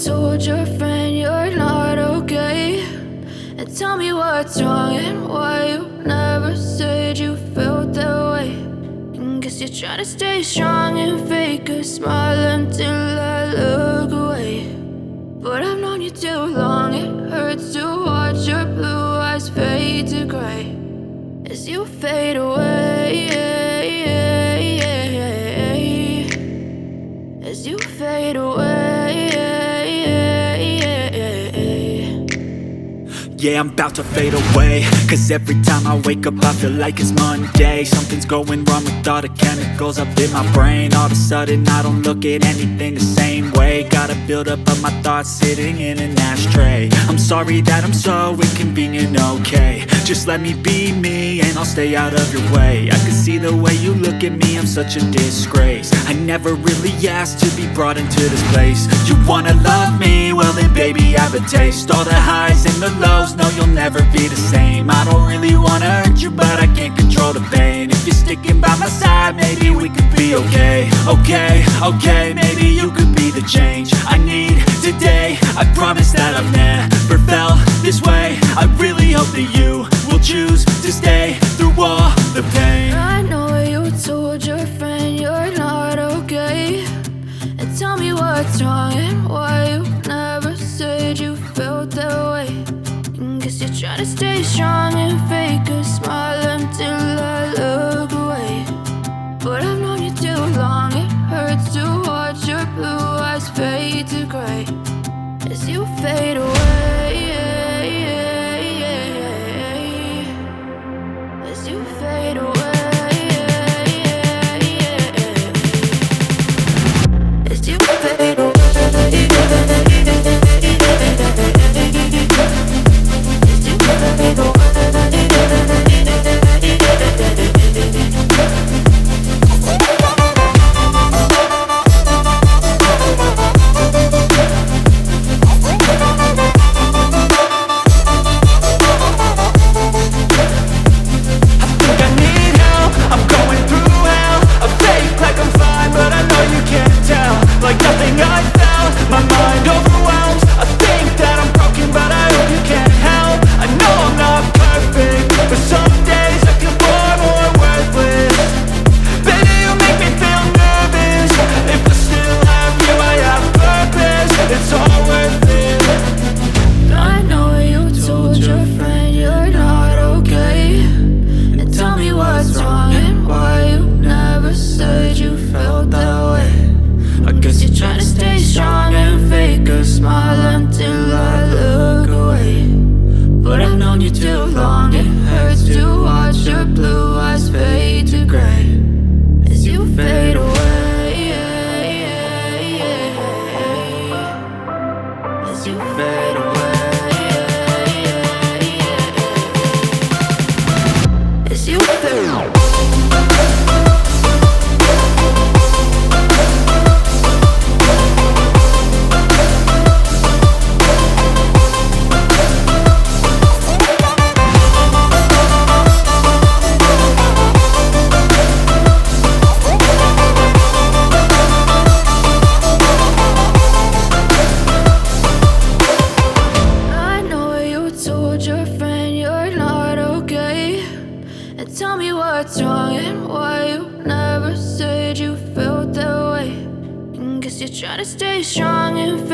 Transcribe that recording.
told your friend you're not okay, and tell me what's wrong and why you never said you felt that way. And guess you're trying to stay strong and fake a smile until I look away. But I've known you too long, it hurts to watch your blue eyes fade to gray as you fade away, as you fade away. Yeah, I'm about to fade away, cause every time I wake up I feel like it's Monday. Something's going wrong with all the chemicals up in my brain. All of a sudden I don't look at anything the same way. Gotta build up of my thoughts sitting in an ashtray. I'm sorry that I'm so inconvenient, okay. Just let me be me and I'll stay out of your way. I can see the way you look at me, I'm such a disgrace. I never really asked to be brought into this place. You wanna love me? Well then baby I have a taste. All the highs and the lows, no you'll never be the same. I don't really wanna hurt you but I can't control the pain. If you're sticking by my side maybe we could be okay. Okay, maybe you could be the change I need today. I promise that I've never felt this way. I really hope that you will choose to stay through all the pain. I know you told your friend you're not okay, and tell me what's wrong and why you never said you felt that way. And guess you're trying to stay strong and fake a smile until I look away. But I've known you too long, it hurts to watch your blue eyes fade to gray as you fade away, as you fade away, as you fade away. Like nothing I felt, my mind overwhelmed. I think that I'm broken, but I hope you can't help. I know I'm not perfect, but some days I feel far more worthless. Baby, you make me feel nervous. If I still have you, I have purpose. It's all worth it. I know you told your friend you're not okay, and tell me what's wrong and why you never said you felt that way. I guess you're trying to stay strong and fake a smile until I look away. But I've known you too long, it hurts to watch your blue eyes fade to gray as you fade away, as you fade away, as you fade away. Tell me what's wrong and why you never said you felt that way. And guess you're trying to stay strong and